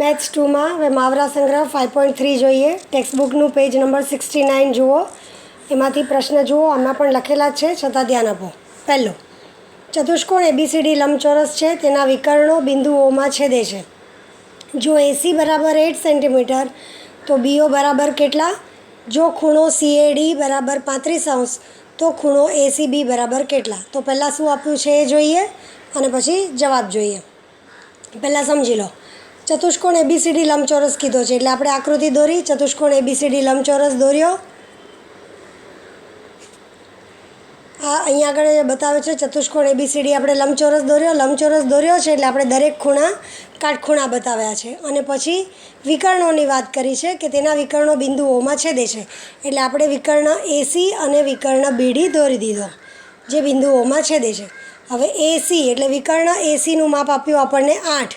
Maths 2માં હવે મહાવરા સંગ્રહ 5.3 જોઈએ. ટેક્સ્ટબુકનું પેજ નંબર 69 જુઓ. એમાંથી પ્રશ્ન જુઓ. આમાં પણ લખેલા જ છે, છતાં ધ્યાન આપો. પહેલો, ચતુષ્કોણ એબીસીડી લંબચોરસ છે, તેના વિકર્ણો બિંદુઓમાં છેદે છે. જો એસી બરાબર 8 સેન્ટીમીટર તો બીઓ બરાબર કેટલા? જો ખૂણો સીએડી બરાબર 35°, તો ખૂણો એસીબી બરાબર કેટલા? તો પહેલાં શું આપ્યું છે એ જોઈએ અને પછી જવાબ જોઈએ. પહેલાં સમજી લો. ચતુષ્કોણ એબીસીડી લંબચોરસ કીધો છે એટલે આપણે આકૃતિ દોરી. ચતુષ્કોણ એબીસીડી લંબચોરસ દોર્યો. આ અહીંયા આગળ બતાવે છે ચતુષ્કોણ એબીસીડી આપણે લંબચોરસ દોર્યો. લંબચોરસ દોર્યો છે એટલે આપણે દરેક ખૂણા કાટખૂણા બતાવ્યા છે અને પછી વિકર્ણોની વાત કરી છે કે તેના વિકર્ણો બિંદુઓમાં છેદે છે. એટલે આપણે વિકર્ણ એસી અને વિકર્ણ બીડી દોરી દીધો જે બિંદુઓમાં છેદે છે. હવે એસી એટલે વિકર્ણ એસીનું માપ આપ્યું આપણને 8.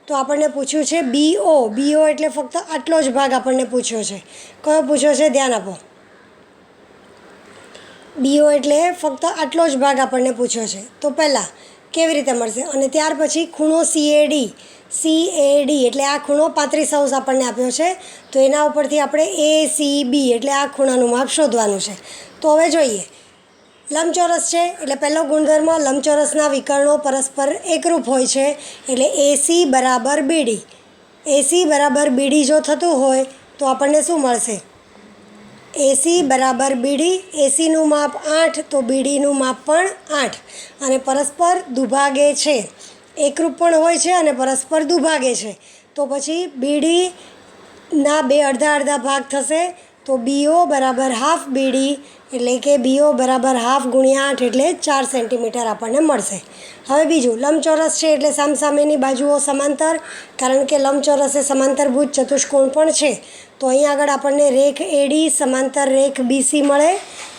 તો આપણને પૂછ્યું છે બીઓ. બીઓ એટલે ફક્ત આટલો જ ભાગ આપણને પૂછ્યો છે. કયો પૂછ્યો છે? ધ્યાન આપો. બીઓ એટલે ફક્ત આટલો જ ભાગ આપણને પૂછ્યો છે. તો પહેલાં કેવી રીતે મળશે? અને ત્યાર પછી ખૂણો સીએડી. સીએડી એટલે આ ખૂણો 35° આપણને આપ્યો છે. તો એના ઉપરથી આપણે એસીબી એટલે આ ખૂણાનું માપ શોધવાનું છે. તો હવે જોઈએ. લંબચોરસ છે એટલે પહેલો ગુણધર્મ, લંબચોરસના વિકર્ણો પરસ્પર એકરૂપ હોય છે. એટલે એસી બરાબર બીડી. એસી બરાબર બીડી જો થતું હોય તો આપણને શું મળશે? એસી બરાબર બીડી. એસીનું માપ 8 તો બીડીનું માપ પણ 8 અને પરસ્પર દુભાગે છે. એકરૂપ પણ હોય છે અને પરસ્પર દુભાગે છે. તો પછી બીડીના બે અડધા અડધા ભાગ થશે. તો બીઓ બરાબર હાફ બીડી એટલે કે બીઓ બરાબર હાફ ગુણ્યા 8 એટલે 4 સેન્ટીમીટર આપણને મળશે. હવે બીજું, લંબચોરસ છે એટલે સામસામેની બાજુઓ સમાંતર, કારણ કે લંબચોરસ એ સમાંતરભુજ ચતુષ્કોણ પણ છે. તો અહીં આગળ આપણને રેખ એડી સમાંતર રેખ બીસી મળે.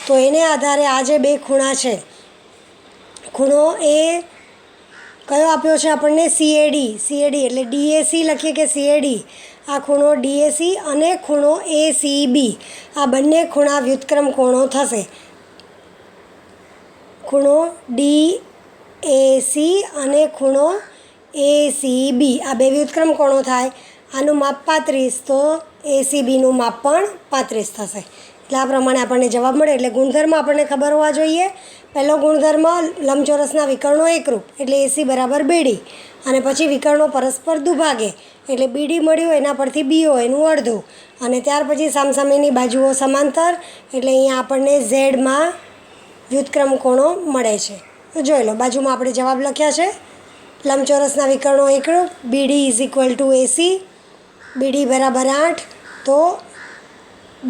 તો એને આધારે આ જે બે ખૂણા છે, ખૂણો એ કયો આપ્યો છે આપણને? સીએડી. સીએડી એટલે ડીએસી લખીએ કે સીએડી. આ ખૂણો ડીએસી અને ખૂણો એસીબી. આ બંને ખૂણા વ્યુત્ક્રમ કોણો થશે. ખૂણો ડીએસી અને ખૂણો એસીબી આ બે વ્યુત્ક્રમ કોણો થાય. આનું માપ 35 તો એસીબીનું માપ પણ 35 થશે. એટલે આ પ્રમાણે આપણને જવાબ મળે. એટલે ગુણધર્મ આપણને ખબર હોવા જોઈએ. પહેલો ગુણધર્મ, લંબચોરસના વિકર્ણો એકરૂપ એટલે એસી બરાબર બીડી. અને પછી વિકર્ણો પરસ્પર દુભાગે એટલે બીડી મળ્યું, એના પરથી બીઓ એનું અડધું. અને ત્યાર પછી સામસામેની બાજુઓ સમાંતર એટલે અહીંયા આપણને ઝેડમાં વ્યુત્ક્રમ કોણો મળે છે. તો જોઈ લો, બાજુમાં આપણે જવાબ લખ્યા છે. લંબચોરસના વિકર્ણો એકરૂપ, બીડી ઇઝ ઇક્વલ ટુ એસી. બીડી બરાબર 8 તો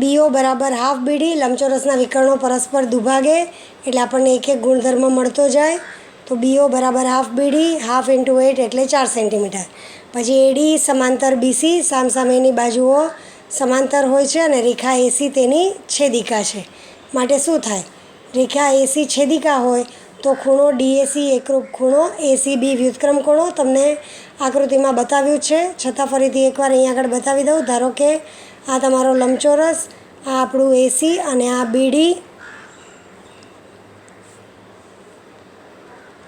બીઓ બરાબર હાફ બીડી. લંબચોરસના વિકર્ણો પરસ્પર દુભાગે એટલે આપણને એક એક ગુણધર્મ મળતો જાય. તો બીઓ બરાબર હાફ બીડી, હાફ ઇન્ટુ 8 એટલે 4 સેન્ટીમીટર. પછી એડી સમાંતર બીસી, સામસામેની બાજુઓ સમાંતર હોય છે અને રેખા એસી તેની છેદિકા છે. માટે શું થાય? રેખા એસી છેદિકા હોય તો ખૂણો ડીએસી એકરૂપ ખૂણો એસીબી વ્યુત્ક્રમ કોણો તમને આકૃતિમાં બતાવ્યું છે. છતાં ફરીથી એકવાર અહીં આગળ બતાવી દઉં. ધારો કે આ તમારો લંબચોરસ, આ આપણું એસી અને આ બીડી.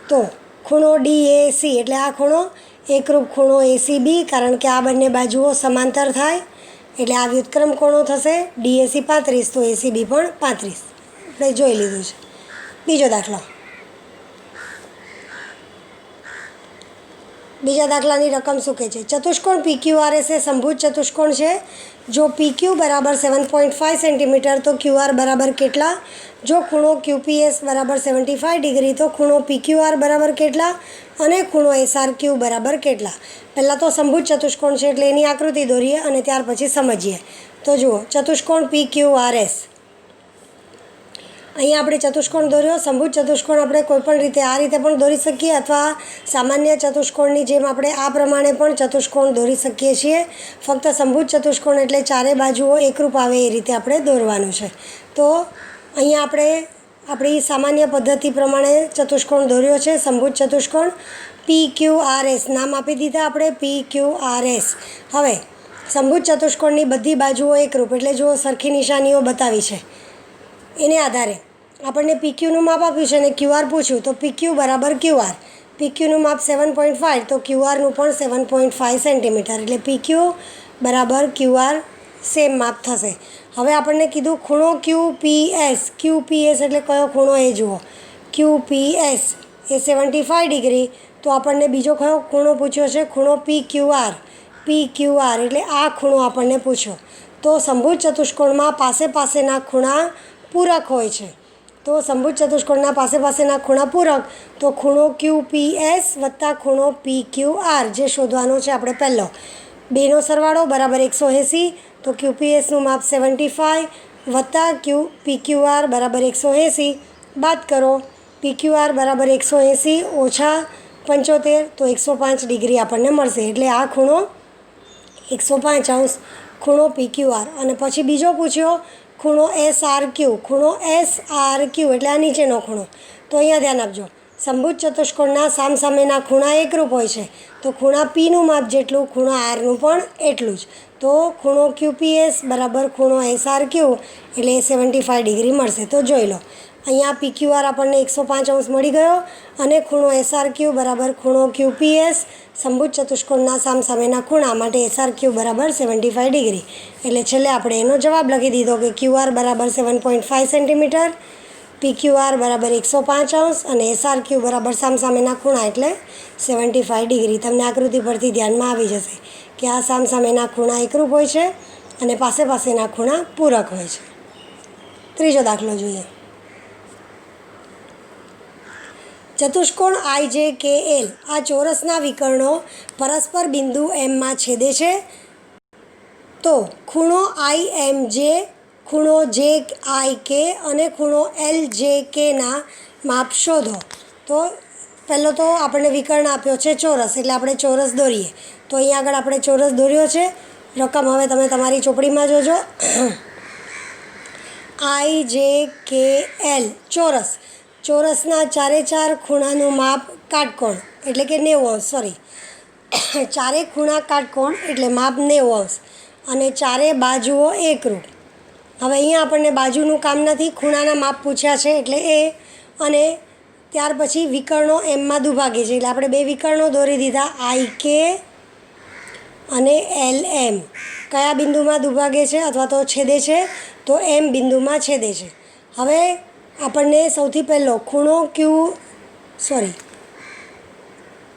તો ખૂણો ડીએસી એટલે આ ખૂણો એકરૂપ ખૂણો એસીબી, કારણ કે આ બંને બાજુઓ સમાંતર થાય એટલે આ વ્યુત્ક્રમ કોણો થશે. ડીએસી 35 તો એસીબી પણ 35. આપણે જોઈ લીધું છે. બીજો દાખલો. બીજા દાખલાની રકમ શું કહે છે? ચતુષ્કોણ PQRS એ સમભુજ ચતુષ્કોણ છે. જો PQ બરાબર 7.5 સેન્ટીમીટર તો QR બરાબર કેટલા? જો ખૂણો QPS બરાબર 75° તો ખૂણો PQR બરાબર કેટલા? અને ખૂણો SRQ બરાબર કેટલા? પહેલાં તો સમભુજ ચતુષ્કોણ છે એટલે એની આકૃતિ દોરીએ અને ત્યાર પછી સમજીએ. તો જુઓ, ચતુષ્કોણ PQRS. અહીંયા આપણે ચતુષ્કોણ દોર્યો. સમભુજ ચતુષ્કોણ આપણે કોઈપણ રીતે આ રીતે પણ દોરી શકીએ અથવા સામાન્ય ચતુષ્કોણની જેમ આપણે આ પ્રમાણે પણ ચતુષ્કોણ દોરી શકીએ છીએ. ફક્ત સમભુજ ચતુષ્કોણ એટલે ચારે બાજુઓ એકરૂપ આવે એ રીતે આપણે દોરવાનું છે. તો અહીંયા આપણે આપણી સામાન્ય પદ્ધતિ પ્રમાણે ચતુષ્કોણ દોર્યો છે. સમભુજ ચતુષ્કોણ PQRS નામ આપી દીધા આપણે, PQRS. હવે સમભુજ ચતુષ્કોણની બધી બાજુઓ એકરૂપ એટલે જુઓ, સરખી નિશાનીઓ બતાવી છે. એને આધારે આપણને PQનું માપ આપ્યું છે અને QR પૂછ્યું તો PQ બરાબર QR. PQ માપ 7.5 તો QR પણ 7.5 સેન્ટીમીટર એટલે PQ બરાબર QR સેમ માપ થશે. હવે આપણને કીધું ખૂણો QPS એટલે કયો ખૂણો એ જુઓ. QPS એ 75 ડિગ્રી. તો આપણને બીજો કયો ખૂણો પૂછ્યો છે, ખૂણો PQR એટલે આ ખૂણો આપણને પૂછ્યો. તો સમભુજ ચતુષ્કોણમાં પાસેના ખૂણા પૂરક હોય છે. તો સમભુજ ચતુષ્કોણના પાસેના ખૂણા પૂરક, તો ખૂણો QPS વત્તા ખૂણો PQR જે શોધવાનો છે આપણે પહેલો. બેનો સરવાળો બરાબર 180. તો QPSનું માપ 75 વત્તા PQR બરાબર 180. બાદ કરો. PQR બરાબર 180 ઓછા 75 તો 105 ડિગ્રી આપણને મળશે. એટલે આ ખૂણો 105 ખૂણો PQR. અને પછી બીજો પૂછ્યો ખૂણો SRQ. ખૂણો SRQ એટલે આ નીચેનો ખૂણો. તો અહીંયા ધ્યાન આપજો, સમભુજ ચતુષ્કોણના સામસામેના ખૂણા એકરૂપ હોય છે. તો ખૂણા Pનું માપ જેટલું ખૂણા Rનું પણ એટલું જ. તો ખૂણો QPS બરાબર ખૂણો SRQ એટલે 75 ડિગ્રી મળશે. તો જોઈ લો, અહીંયા PQR આપણને 105 મળી ગયો અને ખૂણો SRQ બરાબર ખૂણો QPS સમભુજ ચતુષ્કોણના સામસામેના ખૂણા માટે SRQ બરાબર 75 ડિગ્રી. એટલે છેલ્લે આપણે એનો જવાબ લખી દીધો કે QR બરાબર 7.5 સેન્ટીમીટર, PQR બરાબર 105 અને SRQ બરાબર સામસામેના ખૂણા એટલે 75 ડિગ્રી. તમને આકૃતિ પરથી ધ્યાનમાં આવી જશે કે આ સામસામેના ખૂણા એકરૂપ હોય છે અને પાસેના ખૂણા પૂરક હોય છે. ત્રીજો દાખલો જોઈએ. ચતુષ્કોણ IJKL આ ચોરસના વિકર્ણો પરસ્પર બિંદુ Mમાં છેદે છે. તો ખૂણો IMJ, ખૂણો JIK અને ખૂણો LJKના માપ શોધો. તો પહેલો તો આપણને વિકર્ણ આપ્યો છે ચોરસ, એટલે આપણે ચોરસ દોરીએ. તો અહીંયા આગળ આપણે ચોરસ દોર્યો છે. રકમ હવે તમે તમારી ચોપડીમાં જોજો. IJKL ચોરસના ચારે ચાર ખૂણાનું માપ કાટકોણ એટલે કે 90°. ચારે ખૂણા કાટકોણ એટલે માપ 90° અને ચારે બાજુઓ એકરૂપ. હવે અહીંયા આપણને બાજુનું કામ નથી, ખૂણાના માપ પૂછ્યા છે એટલે એ. અને ત્યાર પછી વિકર્ણો Mમાં દુભાગે છે એટલે આપણે બે વિકર્ણો દોરી દીધા IK અને LM. કયા બિંદુમાં દુભાગે છે અથવા તો છેદે છે? તો M બિંદુમાં છેદે છે. હવે આપણને સૌથી પહેલો ખૂણો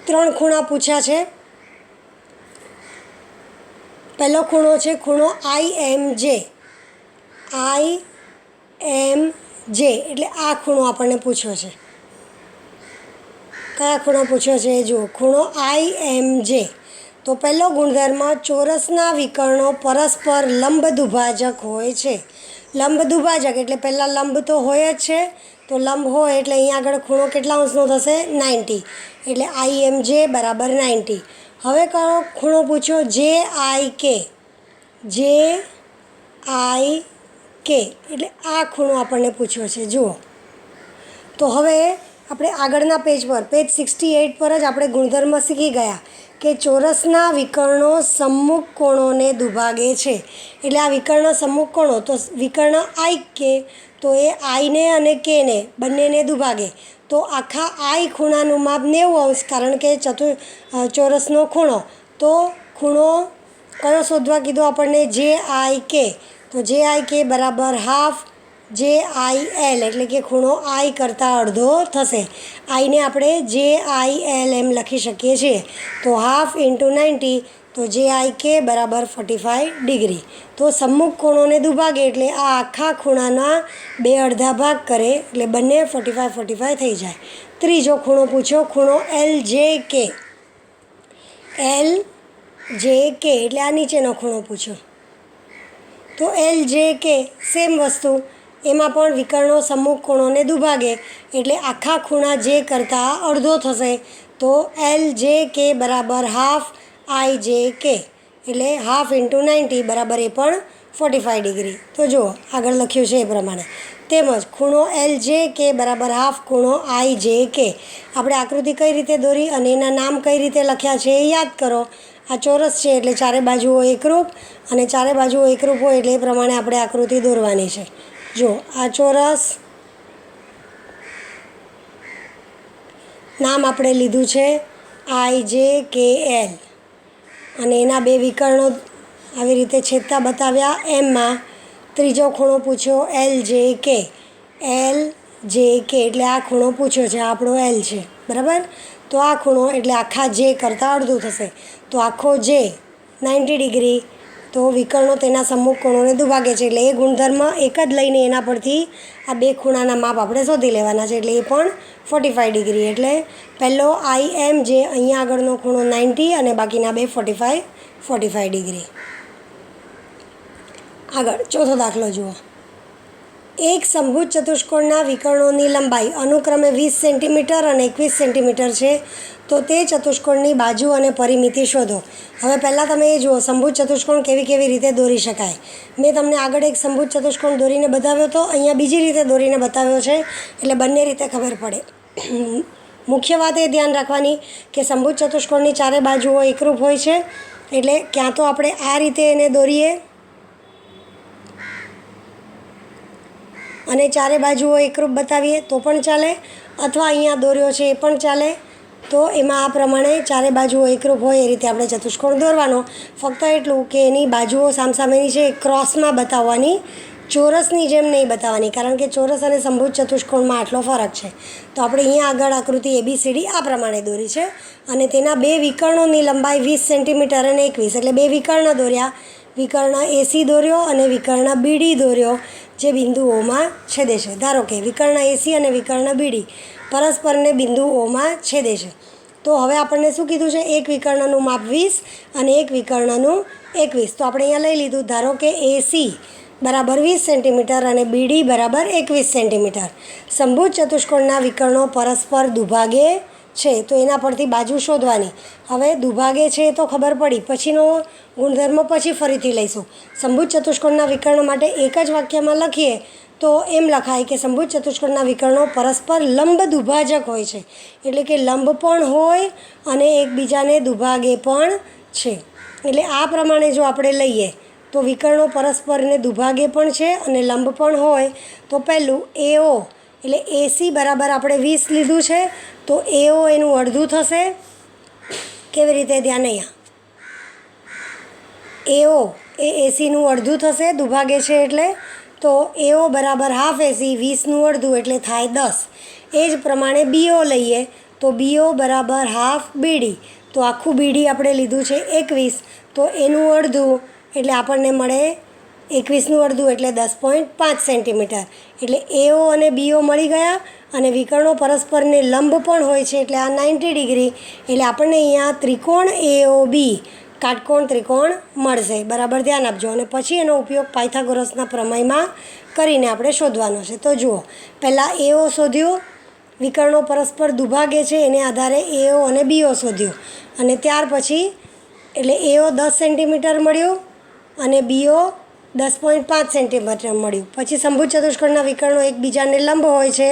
ત્રણ ખૂણા પૂછ્યા છે. પહેલો ખૂણો છે ખૂણો IMJ એટલે આ ખૂણો આપણને પૂછ્યો છે. કયા ખૂણો પૂછ્યો છે એ જુઓ, ખૂણો IMJ. તો પહેલો ગુણધર્મ, ચોરસના વિકર્ણો પરસ્પર લંબ દુભાજક હોય છે. લંબ દુભાજક એટલે પહેલાં લંબ તો હોય જ છે. તો લંબ હોય એટલે અહીંયા આગળ ખૂણો કેટલા અંશનો થશે? 90. એટલે IMJ બરાબર 90. હવે કયો ખૂણો પૂછ્યો? JIK એટલે આ ખૂણો આપણને પૂછ્યો છે. જુઓ, તો હવે આપણે આગળના પેજ 68 પર જ આપણે ગુણધર્મ શીખી ગયા કે ચોરસના વિકર્ણો સમ્મુખ કોણોને દુભાગે છે. એટલે આ વિકર્ણ સમ્મુખ કોણો, તો વિકર્ણ IK તો એ આઈને અને Kને બંનેને દુભાગે. તો આખા I ખૂણાનું માપ 90°, કારણ કે ચોરસનો ખૂણો. તો ખૂણો કયો શોધવા કીધો આપણને? JIK. તો JIK બરાબર હાફ JIL એટલે કે ખૂણો I કરતાં અડધો થશે. આઈને આપણે JIL એમ લખી શકીએ છીએ. તો હાફ ઇન્ટુ 90 તો JIK બરાબર 45 ડિગ્રી. તો સમ્મુખ કોણોને દુભાગે એટલે આ આખા ખૂણાના બે અડધા ભાગ કરે એટલે બંને 45 થઈ જાય. ત્રીજો ખૂણો પૂછ્યો ખૂણો LJK એટલે આ નીચેનો ખૂણો પૂછ્યો. તો LJK સેમ વસ્તુ, એમાં પણ વિકર્ણો સમ્મુખ કોણોને દુભાગે એટલે આખા ખૂણા જે કરતાં અડધો થશે. તો LJK બરાબર હાફ IJK એટલે હાફ ઇન્ટુ 90 બરાબર એ પણ 45 ડિગ્રી. તો જુઓ આગળ લખ્યું છે એ પ્રમાણે. તેમજ ખૂણો LJK બરાબર હાફ ખૂણો IJK. આપણે આકૃતિ કઈ રીતે દોરી અને એના નામ કઈ રીતે લખ્યા છે એ યાદ કરો. આ ચોરસ છે એટલે ચારે બાજુઓ એકરૂપ, અને ચારે બાજુઓ એકરૂપ હોય એટલે એ પ્રમાણે આપણે આકૃતિ દોરવાની છે. જો આ ચોરસ, નામ આપણે લીધું છે IJKL અને એના બે વિકર્ણો આવી રીતે છેદતા બતાવ્યા. એમમાં ત્રીજો ખૂણો પૂછ્યો LJK. LJK એટલે આ ખૂણો પૂછ્યો છે, આપણો L છે, બરાબર. તો આ ખૂણો એટલે આખા J કરતાં અડધું થશે. તો આખો J 90 ડિગ્રી, તો વિકર્ણો તેના સમ્મુખ કોણોને દુભાગે છે. એટલે એ ગુણધર્મ એક જ લઈને એના પરથી આ બે ખૂણાના માપ આપણે શોધી લેવાના છે. એટલે એ પણ 45 ડિગ્રી. એટલે પહેલો IM જે અહીંયા આગળનો ખૂણો 90 અને બાકીના બે 45 ડિગ્રી. આગળ ચોથો દાખલો જુઓ. એક સમભુજ ચતુષ્કોણના વિકર્ણોની લંબાઈ અનુક્રમે 20 સેન્ટીમીટર અને 21 સેન્ટીમીટર છે. તો તે ચતુષ્કોણની બાજુ અને પરિમિતિ શોધો. હવે પહેલાં તમે એ જુઓ સમભુજ ચતુષ્કોણ કેવી રીતે દોરી શકાય. મેં તમને આગળ એક સમભુજ ચતુષ્કોણ દોરીને બતાવ્યો હતો, અહીંયા બીજી રીતે દોરીને બતાવ્યો છે. એટલે બંને રીતે ખબર પડે. મુખ્ય વાત એ ધ્યાન રાખવાની કે સમભુજ ચતુષ્કોણની ચારે બાજુઓ એકરૂપ હોય છે. એટલે ક્યાં તો આપણે આ રીતે એને દોરીએ અને ચારે બાજુઓ એકરૂપ બતાવીએ તો પણ ચાલે, અથવા અહીંયા દોર્યો છે એ પણ ચાલે. તો એમાં આ પ્રમાણે ચારે બાજુઓ એકરૂપ હોય એ રીતે આપણે ચતુષ્કોણ દોરવાનો. ફક્ત એટલું કે એની બાજુઓ સામસામેની છે ક્રોસમાં બતાવવાની, ચોરસની જેમ નહીં બતાવવાની, કારણ કે ચોરસ અને સમભુજ ચતુષ્કોણમાં આટલો ફરક છે. તો આપણે અહીંયા આગળ આકૃતિ ABCD આ પ્રમાણે દોરી છે અને તેના બે વિકર્ણોની લંબાઈ 20 સેન્ટીમીટર અને 21. એટલે બે વિકર્ણ દોર્યા. વિકર્ણ AC દોર્યો અને વિકર્ણ BD દોર્યો, જે બિંદુઓમાં છેદે છે. ધારો કે વિકર્ણ AC અને વિકર્ણ BD પરસ્પરને બિંદુઓમાં છેદે છે. તો હવે આપણને શું કીધું છે? એક વિકર્ણનું માપ 20 અને એક વિકર્ણનું 21. તો આપણે અહીંયા લઈ લીધું. ધારો કે AC બરાબર 20 સેન્ટીમીટર અને BD બરાબર 21 સેન્ટીમીટર. સમભુજ ચતુષ્કોણના વિકર્ણો પરસ્પર દુભાગે છે. તો એના પરથી બાજુ શોધવાની. હવે દુભાગે છે તો ખબર પડી, પછીનો ગુણધર્મ પછી ફરીથી લઈશું. સમભુજ ચતુષ્કોણના વિકર્ણ માટે એક જ વાક્યમાં લખીએ તો એમ લખાય કે સમભુજ ચતુષ્કોણના વિકર્ણો પરસ્પર લંબ દુભાજક હોય છે. એટલે કે લંબ પણ હોય અને એકબીજાને દુભાગે પણ છે. એટલે આ પ્રમાણે જો આપણે લઈએ તો વિકર્ણો પરસ્પરને દુભાગે પણ છે અને લંબ પણ હોય. તો પહેલું AO એટલે AC બરાબર આપણે 20 લીધું છે, તો AO એનું અડધું થશે. કેવી રીતે? ધ્યાન અહીંયા. AO એ ACનું અડધું થશે, દુભાગે છે એટલે. તો AO બરાબર હાફ AC, 20નું અડધું એટલે થાય 10. એ જ પ્રમાણે BO લઈએ તો BO બરાબર હાફ BD. તો આખું BD આપણે લીધું છે 21, તો એનું અડધું એટલે આપણને મળે 21નું અડધું એટલે 10.5 સેન્ટીમીટર. એટલે AO અને BO મળી ગયા અને વિકર્ણો પરસ્પરને લંબ પણ હોય છે. એટલે આ 90 ડિગ્રી. એટલે આપણને અહીંયા ત્રિકોણ AOB કાટકોણ ત્રિકોણ મળશે. બરાબર ધ્યાન આપજો. અને પછી એનો ઉપયોગ પાયથાગોરસના પ્રમેયમાં કરીને આપણે શોધવાનો છે. તો જુઓ, પહેલાં AO શોધ્યું, વિકર્ણો પરસ્પર દુભાગે છે એને આધારે AO અને BO શોધ્યું. અને ત્યાર પછી એટલે AO 10 સેન્ટીમીટર મળ્યું અને BO 10.5 સેન્ટીમીટર મળ્યું. પછી સમભુજ ચતુષ્કોણના વિકર્ણો એકબીજાને લંબ હોય છે,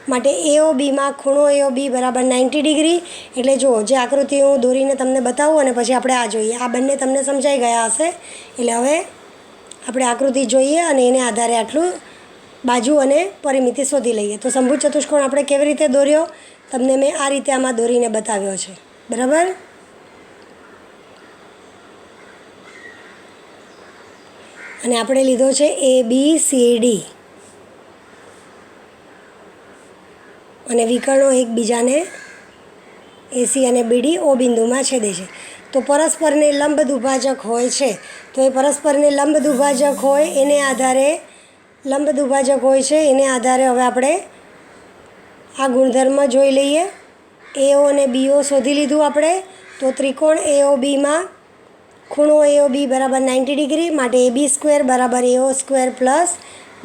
માટે AOBમાં ખૂણો AOB બરાબર 90 ડિગ્રી. એટલે જુઓ, જે આકૃતિ હું દોરીને તમને બતાવું અને પછી આપણે આ જોઈએ. આ બંને તમને સમજાઈ ગયા હશે. એટલે હવે આપણે આકૃતિ જોઈએ અને એને આધારે આટલું બાજુ અને પરિમિતિ શોધી લઈએ. તો સમભુજ ચતુષ્કોણ આપણે કેવી રીતે દોર્યો તમને મેં આ રીતે આમાં દોરીને બતાવ્યો છે. બરાબર. અને આપણે લીધો છે ABCD અને વિકર્ણો એકબીજાને AC અને BD O બિંદુમાં છેદે છે. તો પરસ્પરને લંબ દુભાજક હોય છે. તો એ પરસ્પરને લંબ દુભાજક હોય એને આધારે હવે આપણે આ ગુણધર્મ જોઈ લઈએ. AO અને BO શોધી લીધું આપણે. તો ત્રિકોણ AOBમાં ખૂણો AOB બરાબર 90 ડિગ્રી, માટે AB સ્ક્વેર બરાબર AO square plus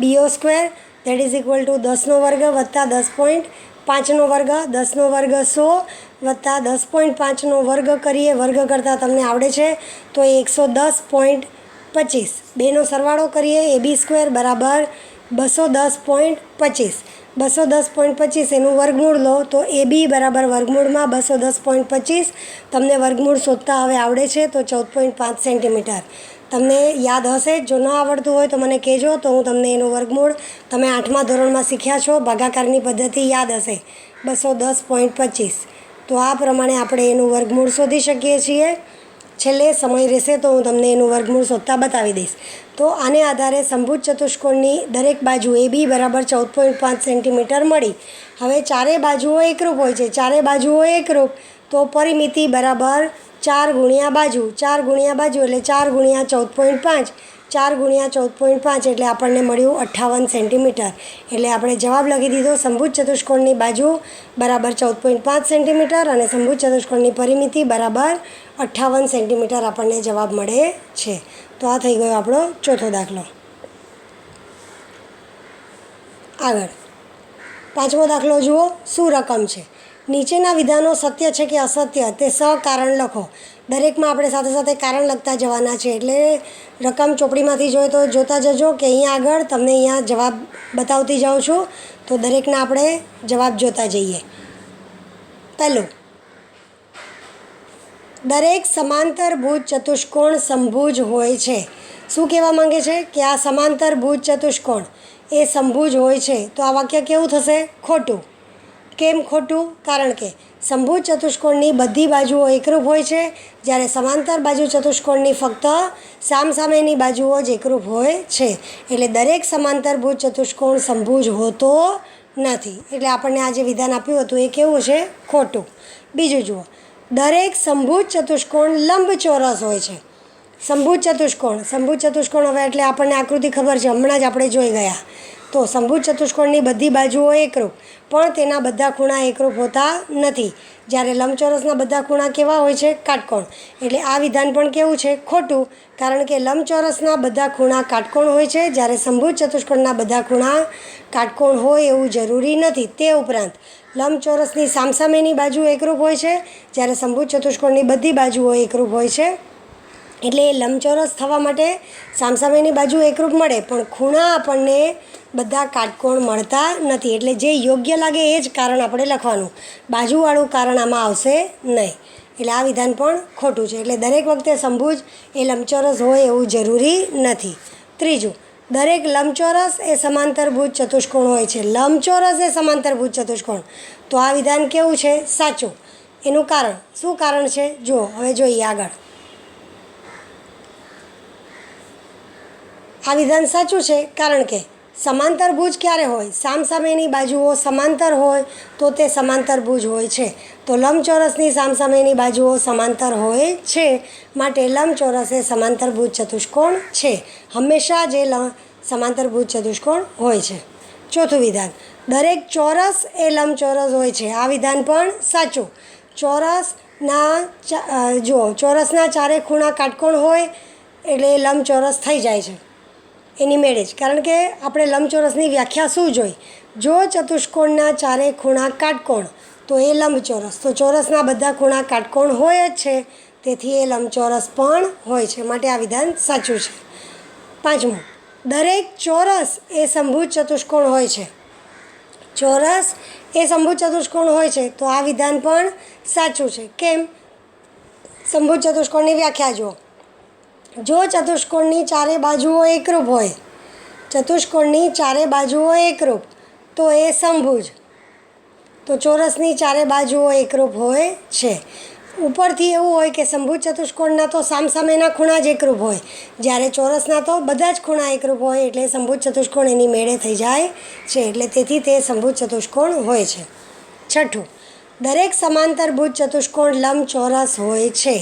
BO square that is equal to 10નો વર્ગ વત્તા 10.5નો વર્ગ. 10નો વર્ગ 100 વત્તા 10.5નો વર્ગ કરીએ, વર્ગ કરતાં તમને આવડે છે તો એ 110.25. બેનો સરવાળો કરીએ. AB સ્ક્વેર બરાબર 210.25 210.25 એનું વર્ગમૂળ લો તો AB બરાબર વર્ગમૂળમાં 210.25 તમને વર્ગમૂળ શોધતા હવે આવડે છે તો 14.5 સેન્ટીમીટર તમને યાદ હશે જો ન આવડતું હોય તો મને કહેજો તો હું તમને એનું વર્ગમૂળ તમે 8મા ધોરણમાં શીખ્યા છો ભાગાકારની પદ્ધતિ યાદ હશે 210.25 તો આ પ્રમાણે આપણે એનું વર્ગમૂળ શોધી શકીએ છીએ છેલ્લે સમય રહેશે તો હું તમને એનું વર્ગમૂળ શોધતા બતાવી દઈશ તો આને આધારે સમભુજ ચતુષ્કોણની દરેક બાજુ AB બરાબર 14.5 સેન્ટીમીટર મળી હવે ચારે બાજુઓ એકરૂપ હોય છે ચારે બાજુઓ એકરૂપ તો પરિમિતિ બરાબર 4 ગુણ્યા બાજુ 4 ગુણ્યા બાજુ એટલે 4 ગુણ્યા 14.5 4 ગુણ્યા 14.5 એટલે આપણને મળ્યું 58 સેન્ટીમીટર એટલે આપણે જવાબ લખી દીધો સમભુજ ચતુષ્કોણની બાજુ બરાબર 14.5 સેન્ટીમીટર અને સમભુજ ચતુષ્કોણની પરિમિતિ બરાબર 58 સેન્ટીમીટર આપણને જવાબ મળે છે તો આ થઈ ગયો આપણો ચોથો દાખલો આગળ પાંચમો દાખલો જુઓ શું રકમ છે નીચેના વિધાનો સત્ય છે કે અસત્ય તે સકારણ લખો દરેકમાં આપણે સાથે સાથે કારણ લખતા જવાના છે એટલે રકમ ચોપડીમાંથી જોઈએ તો જોતા જજો કે અહીંયા આગળ તમને અહીંયા જવાબ બતાવતી જાઉં છું તો દરેકના આપણે જવાબ જોતા જઈએ પહેલું દરેક સમાંતરભુજ ચતુષ્કોણ સમભુજ હોય છે શું કહેવા માંગે છે કે આ સમાંતરભુજ ચતુષ્કોણ એ સમભુજ હોય છે તો આ વાક્ય કેવું થશે ખોટું કેમ ખોટું કારણ કે સમભુજ ચતુષ્કોણની બધી બાજુઓ એકરૂપ હોય છે જ્યારે સમાંતર બાજુ ચતુષ્કોણની ફક્ત સામસામેની બાજુઓ જ એકરૂપ હોય છે એટલે દરેક સમાંતરભુજ ચતુષ્કોણ સમભુજ હોતો નથી એટલે આપણને આ જે વિધાન આપ્યું હતું એ કેવું છે ખોટું બીજું જુઓ દરેક સમભુજ ચતુષ્કોણ લંબચોરસ હોય છે સમભુજ ચતુષ્કોણ હવે એટલે આપણને આકૃતિ ખબર છે હમણાં જ આપણે જોઈ ગયા તો સમભુજ ચતુષ્કોણની બધી બાજુઓ એકરૂપ પણ તેના બધા ખૂણા એકરૂપ હોતા નથી જ્યારે લંબચોરસના બધા ખૂણા કેવા હોય છે કાટકોણ એટલે આ વિધાન પણ કેવું છે ખોટું કારણ કે લંબચોરસના બધા ખૂણા કાટકોણ હોય છે જ્યારે સમભુજ ચતુષ્કોણના બધા ખૂણા કાટકોણ હોય એવું જરૂરી નથી તે ઉપરાંત લંબચોરસની સામસામેની બાજુ એકરૂપ હોય છે જ્યારે સમભુજ ચતુષ્કોણની બધી બાજુઓ એકરૂપ હોય છે એટલે લંબચોરસ થવા માટે સામસામેની બાજુ એકરૂપ મળે પણ ખૂણા આપણને બધા કાટકોણ મળતા નથી એટલે જે યોગ્ય લાગે એ જ કારણ આપણે લખવાનું બાજુવાળું કારણ આમાં આવશે નહીં એટલે આ વિધાન પણ ખોટું છે એટલે દરેક વખતે સમભુજ એ લંબચોરસ હોય એવું જરૂરી નથી ત્રીજું દરેક લંબચોરસ એ સમાંતરભુજ ચતુષ્કોણ હોય છે લંબચોરસ એ સમાંતરભુજ ચતુષ્કોણ તો આ વિધાન કેવું છે સાચું એનું કારણ શું કારણ છે જુઓ હવે જોઈએ આગળ આ વિધાન સાચું છે કારણ કે સમાંતરભુજ ક્યારે હોય સામસામેની બાજુઓ સમાંતર હોય તો તે સમાંતરભુજ હોય છે તો લંબચોરસની સામસામેની બાજુઓ સમાંતર હોય છે માટે લંબચોરસ એ સમાંતરભુજ ચતુષ્કોણ છે હંમેશા જે સમાંતરભુજ ચતુષ્કોણ હોય છે ચોથું વિધાન દરેક ચોરસ એ લંબચોરસ હોય છે આ વિધાન પણ સાચું ચોરસના ચારે ખૂણા કાટકોણ હોય એટલે લંબચોરસ થઈ જાય છે એની મેળે જ કારણ કે આપણે લંબચોરસની વ્યાખ્યા શું જોઈ જો ચતુષ્કોણના ચારે ખૂણા કાટકોણ તો એ લંબચોરસ તો ચોરસના બધા ખૂણા કાટકોણ હોય જ છે તેથી એ લંબચોરસ પણ હોય છે માટે આ વિધાન સાચું છે પાંચમું દરેક ચોરસ એ સમભુજ ચતુષ્કોણ હોય છે ચોરસ એ સમભુજ ચતુષ્કોણ હોય છે તો આ વિધાન પણ સાચું છે કેમ સમભુજ ચતુષ્કોણની વ્યાખ્યા જુઓ જો ચતુષ્કોણની ચારે બાજુઓ એકરૂપ હોય ચતુષ્કોણની ચારે બાજુઓ એકરૂપ તો એ સમભુજ તો ચોરસની ચારે બાજુઓ એકરૂપ હોય છે ઉપરથી એવું હોય કે સમભુજ ચતુષ્કોણના તો સામસામેના ખૂણા જ એકરૂપ હોય જ્યારે ચોરસના તો બધા જ ખૂણા એકરૂપ હોય એટલે સમભુજ ચતુષ્કોણ એની મેળે થઈ જાય છે એટલે તેથી તે સમભુજ ચતુષ્કોણ હોય છે છઠ્ઠું દરેક સમાંતરભુજ ચતુષ્કોણ લંબચોરસ હોય છે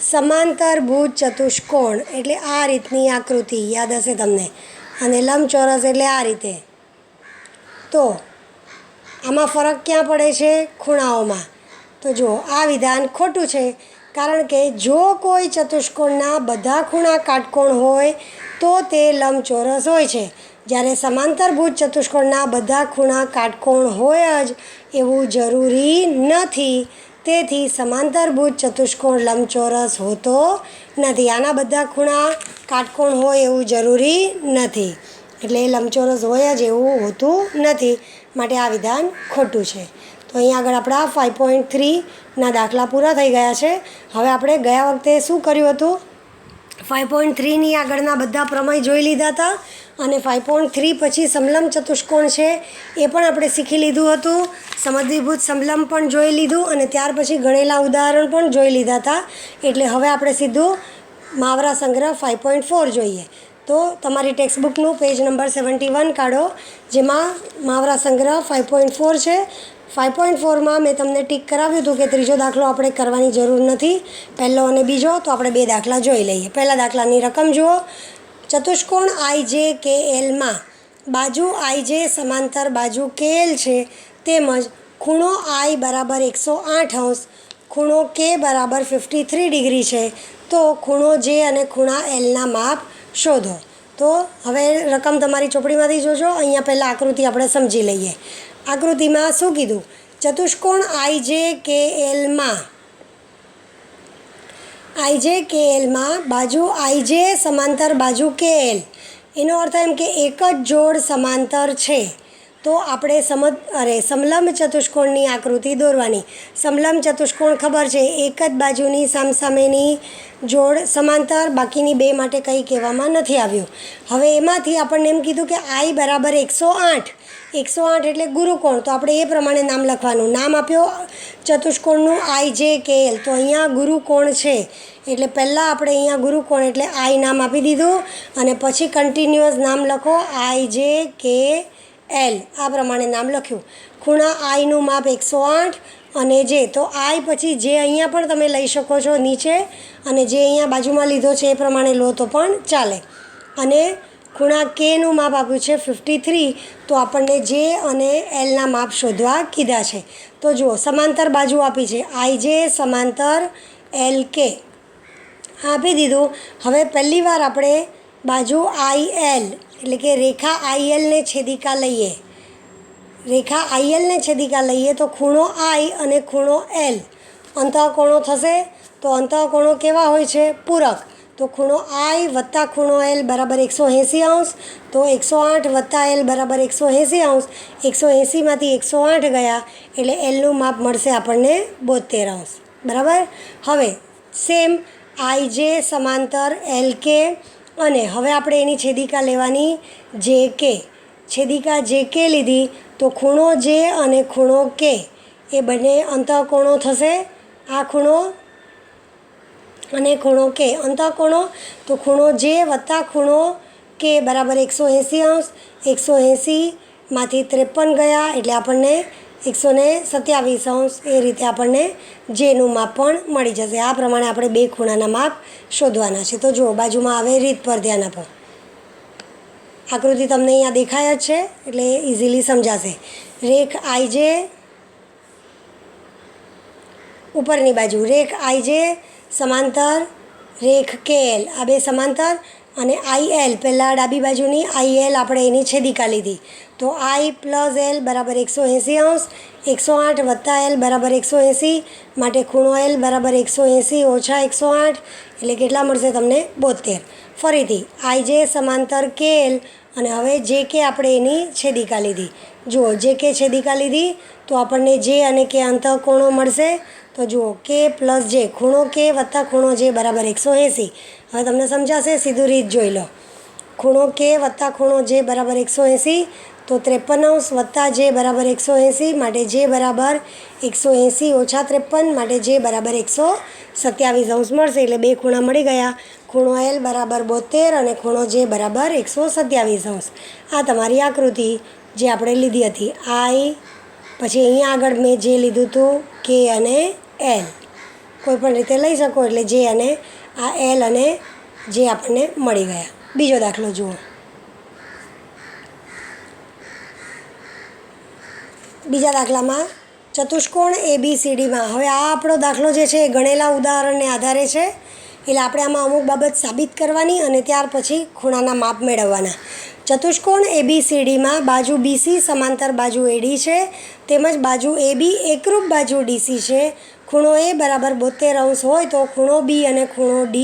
સમાંતરભુજ ચતુષ્કોણ એટલે આ રીતની આકૃતિ યાદ હશે તમને અને લંબચોરસ એટલે આ રીતે તો આમાં ફરક ક્યાં પડે છે ખૂણાઓમાં તો જુઓ આ વિધાન ખોટું છે કારણ કે જો કોઈ ચતુષ્કોણના બધા ખૂણા કાટકોણ હોય તો તે લંબચોરસ હોય છે જ્યારે સમાંતરભુજ ચતુષ્કોણના બધા ખૂણા કાટકોણ હોય જ એવું જરૂરી નથી તેથી સમાંતરભુજ ચતુષ્કોણ લંબચોરસ હોતો નથી આના બધા ખૂણા કાટકોણ હોય એવું જરૂરી નથી એટલે એ લંબચોરસ હોય જ એવું હોતું નથી, માટે આ વિધાન ખોટું છે. તો અહીંયા આગળ આપણા 5.3ના દાખલા પૂરા થઈ ગયા છે. હવે આપણે ગયા વખતે શું કર્યું હતું, 5.3ની આગળના બધા પ્રમેય જોઈ લીધા હતા અને 5.3 પછી સમલંબ ચતુષ્કોણ છે એ પણ આપણે શીખી લીધું હતું. સમદ્વિભુજ સમલંબ પણ જોઈ લીધું અને ત્યાર પછી ગણેલા ઉદાહરણ પણ જોઈ લીધા હતા. એટલે હવે આપણે સીધું મહાવરા સંગ્રહ 5.4 જોઈએ. તો તમારી ટેક્સ્ટબુકનું પેજ નંબર 71 કાઢો, જેમાં મહાવરા સંગ્રહ 5.4 છે. 5.4માં મેં તમને ટીક કરાવ્યું હતું કે ત્રીજો દાખલો આપણે કરવાની જરૂર નથી, પહેલો અને બીજો. તો આપણે 2 દાખલા જોઈ લઈએ. પહેલા દાખલાની રકમ જુઓ. ચતુષ્કોણ IJKLમાં બાજુ IJ સમાંતર બાજુ KL છે, તેમજ ખૂણો I બરાબર 108°, ખૂણો K બરાબર 53 ડિગ્રી છે. તો ખૂણો J અને ખૂણા Lના માપ શોધો. તો હવે રકમ તમારી ચોપડીમાંથી જોજો. અહીંયા પહેલાં આકૃતિ આપણે સમજી લઈએ. આકૃતિમાં શું કીધું, ચતુષ્કોણ IJKLમાં બાજુ IJ સમાંતર બાજુ KL, એનો અર્થ એમ કે એક જ જોડ સમાંતર છે. તો આપણે સમલંબ ચતુષ્કોણની આકૃતિ દોરવાની. સમલંબ ચતુષ્કોણ ખબર છે, એક જ બાજુની સામસામેની જોડ સમાંતર, બાકીની 2 માટે કંઈ કહેવામાં નથી આવ્યું. હવે એમાંથી આપણને એમ કીધું કે I બરાબર 108 એટલે ગુરુકોણ. તો આપણે એ પ્રમાણે નામ લખવાનું. નામ આપ્યો ચતુષ્કોણનું IJKL, તો અહીંયા ગુરુકોણ છે એટલે પહેલાં આપણે અહીંયા ગુરુકોણ એટલે I નામ આપી દીધું અને પછી કન્ટિન્યુઅસ નામ લખો IJKL, આ પ્રમાણે નામ લખ્યું. ખૂણા Iનું માપ 108 અને જે, તો I પછી જે અહીંયા પણ તમે લઈ શકો છો નીચે, અને જે અહીંયા બાજુમાં લીધો છે એ પ્રમાણે લો તો પણ ચાલે. અને ખૂણા Kનું માપ આપ્યું છે 53, તો આપણને જે અને Lના માપ શોધવા કીધા છે. તો જુઓ, સમાંતર બાજુ આપી છે IJ સમાંતર LK આપી દીધું. હવે પહેલી વાર આપણે બાજુ IL એટલે કે રેખા ILને છેદિકા લઈએ. રેખા ILને છેદિકા લઈએ તો ખૂણો I અને ખૂણો L અંતઃકોણો થશે. તો અંતઃકોણો કેવા હોય છે, પૂરક. તો ખૂણો I વત્તા ખૂણો L બરાબર 180°. તો 108 વત્તા L બરાબર 180°. 180માંથી 108 ગયા એટલે Lનું માપ મળશે આપણને 72°. બરાબર. હવે સેમ IJ સમાંતર LK, અને હવે આપણે એની છેદિકા લેવાની JK. છેદિકા JK લીધી તો ખૂણો J અને ખૂણો K એ બંને અંતઃકોણો થશે. આ ખૂણો અને ખૂણો K અંતઃકોણો. તો ખૂણો J વત્તા ખૂણો K બરાબર 180°. 180માંથી 53 ગયા એટલે આપણને 127°. એ રીતે આપણને જેનું માપ પણ મળી જશે. આ પ્રમાણે આપણે 2 ખૂણાના માપ શોધવાના છે. તો જુઓ, બાજુમાં આવે રીત પર ધ્યાન આપો. આકૃતિ તમને અહીંયા દેખાય જ છે એટલે ઇઝીલી સમજાશે. રેખ IJ ઉપરની બાજુ, રેખ IJ સમાંતર રેખ KL, આ 2 સમાંતર, અને IL પહેલાં ડાબી બાજુની IL આપણે એની છેદિકા લીધી. તો I પ્લસ L બરાબર 180°. 108 વત્તા L બરાબર 180, માટે ખૂણો L બરાબર 180 ઓછા 108 એટલે કેટલા મળશે તમને, 72. ફરીથી IJ સમાંતર KL, અને હવે JK આપણે એની છેદિકા લીધી. જુઓ, JK છેદિકા લીધી તો આપણને J અને K અંતઃકોણો મળશે. તો જુઓ, K પ્લસ J, ખૂણો K વત્તા ખૂણો J બરાબર 180. હવે તમને સમજાશે, સીધું રીત જોઈ લો. ખૂણો K વત્તા ખૂણો J બરાબર 180, તો 53° વત્તા J બરાબર 180, માટે J બરાબર 180 ઓછા 53 માટે J બરાબર 127° મળશે. એટલે 2 ખૂણા મળી ગયા. ખૂણો L બરાબર 72 અને ખૂણો J બરાબર 127°. આ તમારી આકૃતિ જે આપણે લીધી હતી. I પછી અહીંયા આગળ મેં જે લીધું હતું K અને L, કોઈ પણ રીતે લઈ શકો. એટલે J અને આ L અને J આપણને મળી ગયા. બીજો દાખલો જુઓ. બીજા દાખલામાં ચતુષ્કોણ ABCDમાં, હવે આ આપણો દાખલો જે છે એ ગણેલા ઉદાહરણને આધારે છે. એટલે આપણે આમાં અમુક બાબત સાબિત કરવાની અને ત્યાર પછી ખૂણાના માપ મેળવવાના. ચતુષ્કોણ ABCDમાં બાજુ BC સમાંતર બાજુ AD છે, તેમજ બાજુ AB એકરૂપ બાજુ DC છે. ખૂણો A બરાબર 72° હોય તો ખૂણો B અને ખૂણો D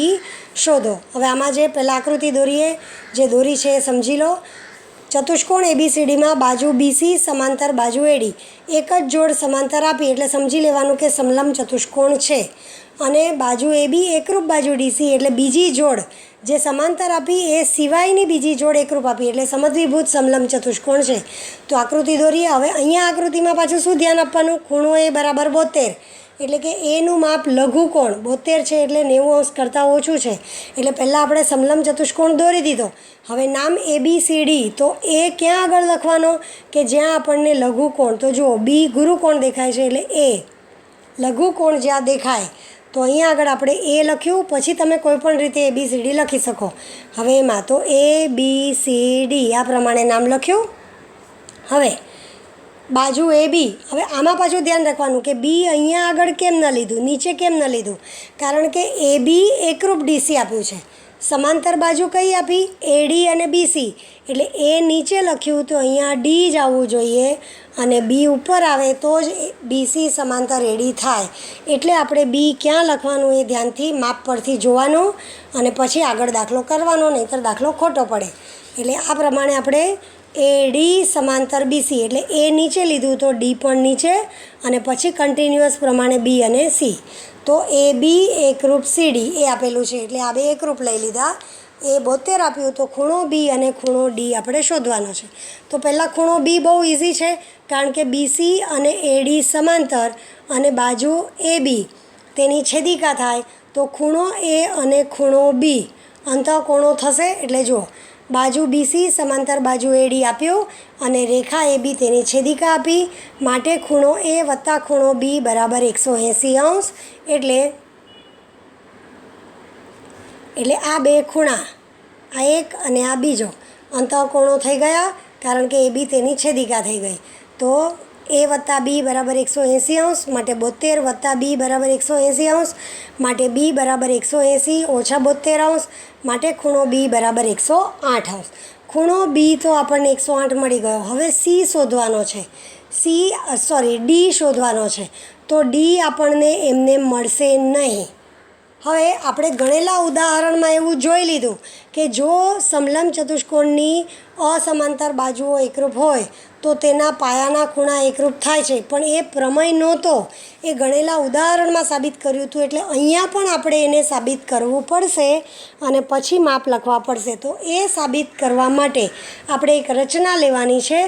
શોધો. હવે આમાં જે પહેલાં આકૃતિ દોરીએ, જે દોરી છે એ સમજી લો. ચતુષ્કોણ ABCDમાં બાજુ BC સમાંતર બાજુ AD એક જ જોડ સમાંતર આપી એટલે સમજી લેવાનું કે સમલંબ ચતુષ્કોણ છે. અને બાજુ AB એકરૂપ બાજુ DC એટલે બીજી જોડ જે સમાંતર આપી એ સિવાયની બીજી જોડ એકરૂપ આપી એટલે સમદ્વિભુજ સમલંબ ચતુષ્કોણ છે. તો આકૃતિ દોરીએ. હવે અહીંયા આકૃતિમાં પાછું શું ધ્યાન આપવાનું? ખૂણો A બરાબર 72 એટલે કે એનું માપ લઘુકોણ 72 છે એટલે 90 અંશ કરતાં ઓછું છે. એટલે પહેલાં આપણે સમલંબ ચતુષ્કોણ દોરી દીધો. હવે નામ ABCD તો એ ક્યાં આગળ લખવાનો કે જ્યાં આપણને લઘુકોણ, તો જુઓ B ગુરુકોણ દેખાય છે એટલે A લઘુકોણ જ્યાં દેખાય તો અહીંયા આગળ આપણે A લખ્યું, પછી તમે કોઈ પણ રીતે ABCD લખી શકો. હવે એમાં તો ABCD આ પ્રમાણે નામ લખ્યું. હવે બાજુ AB, હવે આમાં પાછું ધ્યાન રાખવાનું કે B અહીંયા આગળ કેમ ન લીધું, નીચે કેમ ન લીધું? કારણ કે AB એકરૂપ DC આપ્યું છે. સમાંતર બાજુ કઈ આપી? AD અને BC એટલે A નીચે લખ્યું તો અહીંયા D જ આવવું જોઈએ અને B ઉપર આવે તો જ BC સમાંતર AD થાય. એટલે આપણે B ક્યાં લખવાનું એ ધ્યાનથી માપ પરથી જોવાનું અને પછી આગળ દાખલો કરવાનો, નહીંતર દાખલો ખોટો પડે. એટલે આ પ્રમાણે આપણે AD સમાંતર BC એટલે A નીચે લીધું તો D પણ નીચે અને પછી કન્ટિન્યુઅસ પ્રમાણે B અને C. તો AB એકરૂપ CD એ આપેલું છે એટલે આ બે એકરૂપ લઈ લીધા. એ 72 આપ્યું તો ખૂણો B અને ખૂણો D આપણે શોધવાનો છે. તો પહેલાં ખૂણો B બહુ ઇઝી છે કારણ કે BC અને AD સમાંતર અને બાજુ AB તેની છેદિકા થાય તો ખૂણો A અને ખૂણો B અંતઃકોણો થશે. એટલે જુઓ બાજુ BC સમાંતર બાજુ AD આપ્યું અને રેખા AB તેની છેદિકા આપી માટે ખૂણો A વત્તા ખૂણો B બરાબર 180 અંશ. એટલે આ બે ખૂણા, આ એક અને આ બીજો અંતઃકોણો થઈ ગયા કારણ કે AB તેની છેદિકા થઈ ગઈ. તો A વત્તા B બરાબર 180 અંશ માટે 72 વત્તા B બરાબર 180 અંશ માટે B બરાબર 180 ઓછા 72 અંશ માટે ખૂણો B બરાબર 108 અંશ. ખૂણો B તો આપણને 108 મળી ગયો. હવે C શોધવાનો છે, D શોધવાનો છે. તો D આપણને એમને મળશે નહીં. હવે આપણે ગણેલા ઉદાહરણમાં એવું જોઈ લીધું કે જો સમલંબ ચતુષ્કોણની અસમાંતર બાજુઓ એકરૂપ હોય તો તેના પાયાના ખૂણા એકરૂપ થાય છે. પણ એ પ્રમેય નહોતો, એ ગણેલા ઉદાહરણમાં સાબિત કર્યું હતું. એટલે અહીંયા પણ આપણે એને સાબિત કરવું પડશે અને પછી માપ લખવા પડશે. તો એ સાબિત કરવા માટે આપણે એક રચના લેવાની છે.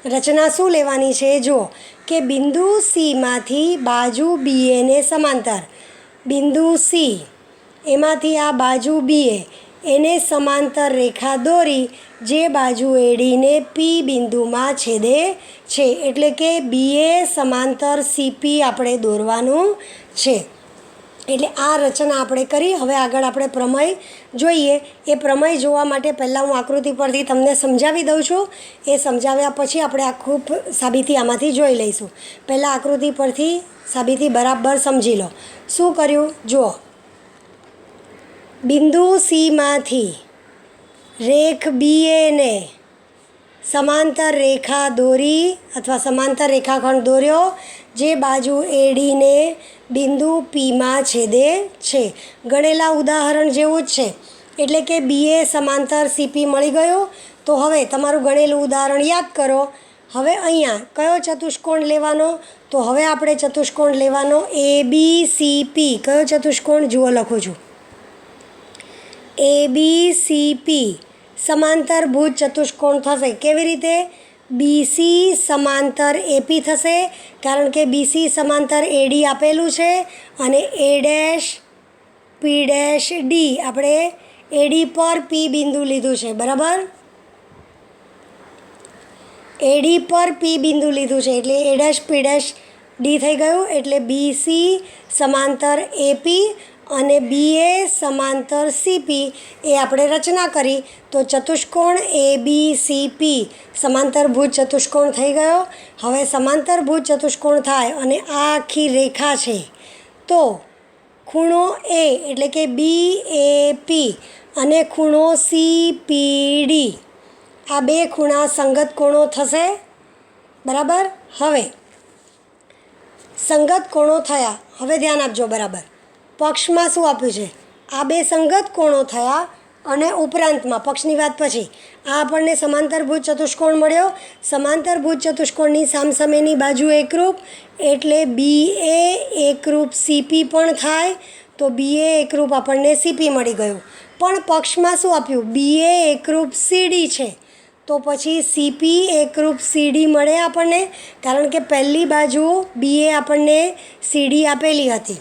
રચના શું લેવાની છે? જુઓ કે બિંદુ Cમાંથી બાજુ BAને સમાંતર, બિંદુ C એમાંથી આ બાજુ BA એને સમાંતર રેખા દોરી જે બાજુ ADને P બિંદુમાં છેદે છે. એટલે કે BA સમાંતર CP આપણે દોરવાનું છે. એટલે આ રચના આપણે કરી. હવે આગળ આપણે પ્રમેય જોઈએ. એ પ્રમેય જોવા માટે પહેલાં હું આકૃતિ પરથી તમને સમજાવી દઉં છું. એ સમજાવ્યા પછી આપણે આખું સાબિતી આમાંથી જોઈ લઈશું. પહેલાં આકૃતિ પરથી સાબિતી બરાબર સમજી લો. શું કર્યું? જુઓ, બિંદુ Cમાંથી રેખ BAને સમાંતર રેખા દોરી અથવા સમાંતર રેખાખંડ દોર્યો જે બાજુ ADને બિંદુ Pમાં છેદે છે. ગણેલા ઉદાહરણ જેવું જ છે. એટલે કે BA સમાંતર CP મળી ગયું. તો હવે તમારું ગણેલું ઉદાહરણ યાદ કરો. હવે અહીંયા કયો ચતુષ્કોણ લેવાનો? તો હવે આપણે ચતુષ્કોણ લેવાનો ABCP. કયો ચતુષ્કોણ? જુઓ લખું છું, ABCP સમાંતર ભુજ ચતુષ્કોણ થશે. કેવી રીતે? BC સમાંતર AP થશે કારણ કે BC સમાંતર AD આપેલું છે અને A'P'D આપણે AD પર P બિંદુ લીધું છે. બરાબર, AD પર P બિંદુ લીધું છે એટલે A'P'D થઈ ગયું. એટલે BC સમાંતર AP અને BA સમાંતર CP એ આપણે રચના કરી. તો ચતુષ્કોણ ABCP સમાંતર ભુજ ચતુષ્કોણ થઈ ગયો. હવે સમાંતર ભુજ ચતુષ્કોણ થાય અને આ આખી રેખા છે તો ખૂણો A એટલે કે BAP અને ખૂણો CPD આ બે ખૂણા સંગત કોણો થશે. બરાબર, હવે સંગત કોણો થયા. હવે ધ્યાન આપજો બરાબર. પક્ષમાં શું આપ્યું છે? આ બે સંગત કોણો થયા અને ઉપરાંતમાં પક્ષની વાત પછી આ આપણને સમાંતરભુજ ચતુષ્કોણ મળ્યો. સમાંતરભુજ ચતુષ્કોણની સામસામેની બાજુ એકરૂપ એટલે BA એકરૂપ CP પણ થાય. તો BA એકરૂપ આપણને CP મળી ગયું. પણ પક્ષમાં શું આપ્યું? BA એકરૂપ CD છે. તો પછી CP એકરૂપ CD મળે આપણને, કારણ કે પહેલી બાજુ BA આપણને CD આપેલી હતી.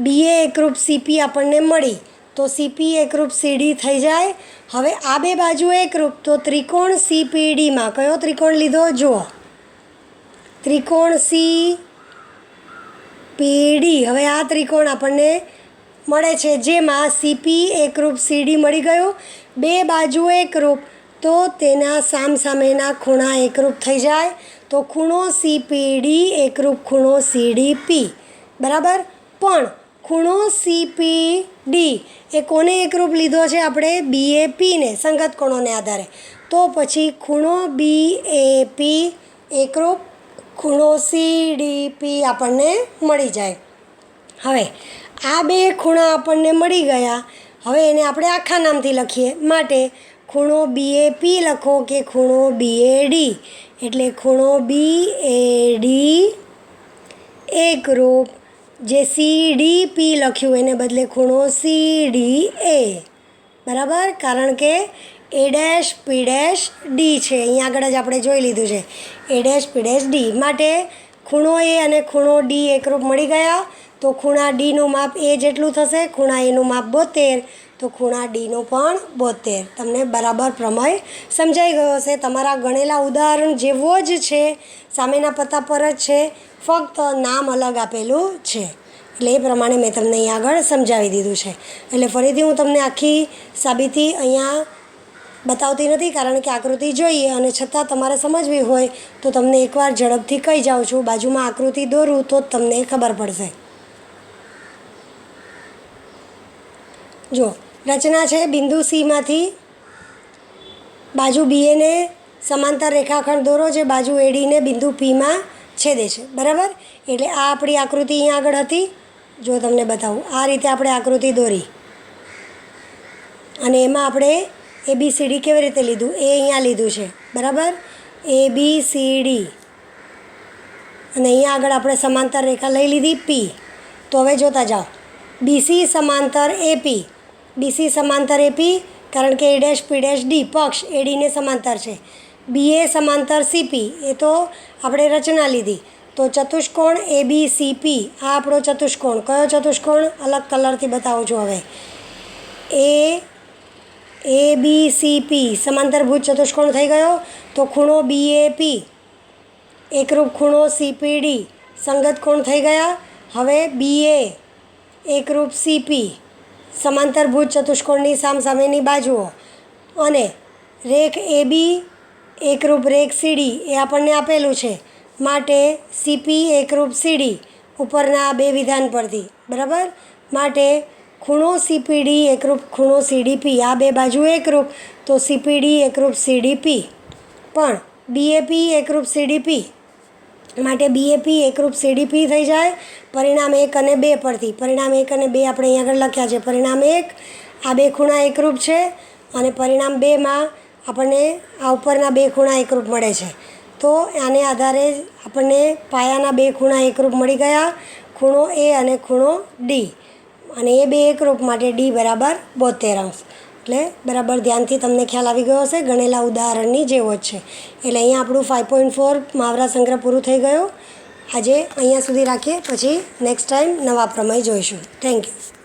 BA એકરૂપ CP આપણને મળી, તો CP એકરૂપ CD થઈ જાય. હવે આ બે બાજુ એકરૂપ, તો ત્રિકોણ CPDમાં કયો ત્રિકોણ લીધો? જુઓ, ત્રિકોણ CPD. હવે આ ત્રિકોણ આપણને મળે છે, જેમાં CP એકરૂપ CD મળી ગયું. બે બાજુ એકરૂપ, તો તેના સામસામેના ખૂણા એકરૂપ થઈ જાય. તો ખૂણો CPD એકરૂપ ખૂણો CDP. બરાબર. પણ ખૂણો CPD એ કોને એકરૂપ લીધો છે આપણે? BAPને, સંગત કોણોને આધારે. તો પછી ખૂણો BAP એકરૂપ ખૂણો CDP આપણને મળી જાય. હવે આ બે ખૂણા આપણને મળી ગયા. હવે એને આપણે આખા નામથી લખીએ, માટે ખૂણો BAP લખો કે ખૂણો BAD. એટલે ખૂણો BAD એકરૂપ જે CDP લખ્યું એને બદલે ખૂણો CDA. બરાબર. કારણ કે A', P', D છે. અહીંયા આગળ જ આપણે જોઈ લીધું છે A', P', D. માટે ખૂણો A અને ખૂણો D એકરૂપ મળી ગયા. તો ખૂણા Dનું માપ A જેટલું થશે, ખૂણા Aનું માપ 72, તો ખૂણા Dનું પણ 72. તમને બરાબર પ્રમેય સમજાઈ ગયો હશે. તમારા ગણેલા ઉદાહરણ જેવો જ છે, સામેના પત્તા પર જ છે, ફક્ત નામ અલગ આપેલું છે. એટલે એ પ્રમાણે મેં તમને અહીંયા આગળ સમજાવી દીધું છે. એટલે ફરીથી હું તમને આખી સાબિતી અહીંયા બતાવતી નથી, કારણ કે આકૃતિ જોઈએ અને છતાં તમારે સમજવી હોય તો તમને એકવાર ઝડપથી કહી જાઉં છું. બાજુમાં આકૃતિ દોરું તો જ તમને ખબર પડશે. જો રચના છે, બિંદુ Cમાંથી બાજુ BAને સમાંતર રેખાખંડ દોરો જે બાજુ ADને બિંદુ Pમાં છેદે છે. બરાબર. એટલે આ આપણી આકૃતિ અહીંયા આગળ હતી. જો તમને બતાવું, આ રીતે આપણે આકૃતિ દોરી અને એમાં આપણે ABCD કેવી રીતે લીધું? એ અહીંયા લીધું છે. બરાબર. ABCD અને અહીંયા આગળ આપણે સમાંતર રેખા લઈ લીધી P. તો હવે જોતા જાઓ, BC સમાંતર AP. BC સમાંતર AP કારણ કે A', P', D પક્ષ ADને સમાંતર છે. BA સમાંતર CP એ તો આપણે રચના લીધી. તો ચતુષ્કોણ ABCP આ આપણો ચતુષ્કોણ. કયો ચતુષ્કોણ? અલગ કલરથી બતાવું છું. હવે ABCP સમાંતરભુજ ચતુષ્કોણ થઈ ગયો. તો ખૂણો BAP એકરૂપ ખૂણો CPD સંગત કોણ થઈ ગયા. હવે BA એકરૂપ CP સમાંતરભુજ ચતુષ્કોણની સામસામેની બાજુઓ, અને રેખ AB એકરૂપ રેખ CD એ આપણને આપેલું છે. માટે CP એકરૂપ CD ઉપરના બે વિધાન પરથી. બરાબર. માટે ખૂણો CPD એકરૂપ ખૂણો CDP. આ બે બાજુ એકરૂપ, તો CPD એકરૂપ CDP. પણ BAP એકરૂપ CDP માટે BAP એકરૂપ CDP થઈ જાય. પરિણામ 1 અને 2 પરથી. પરિણામ 1 અને 2 આપણે અહીંયા આગળ લખ્યા છે. પરિણામ 1 આ બે ખૂણા એકરૂપ છે, અને પરિણામ 2માં આપણને આ ઉપરના બે ખૂણા એકરૂપ મળે છે. તો આને આધારે આપણને પાયાના બે ખૂણા એકરૂપ મળી ગયા, ખૂણો A અને ખૂણો D. અને એ બે એકરૂપ માટે D બરાબર 72°. એટલે બરાબર ધ્યાનથી તમને ખ્યાલ આવી ગયો હશે. ગણેલા ઉદાહરણની જેવો જ છે. એટલે અહીંયા આપણું 5.4 મહાવરા સંગ્રહ પૂરું થઈ ગયું. આજે અહીંયા સુધી રાખીએ, પછી નેક્સ્ટ ટાઈમ નવા પ્રમેય જોઈશું. Thank you.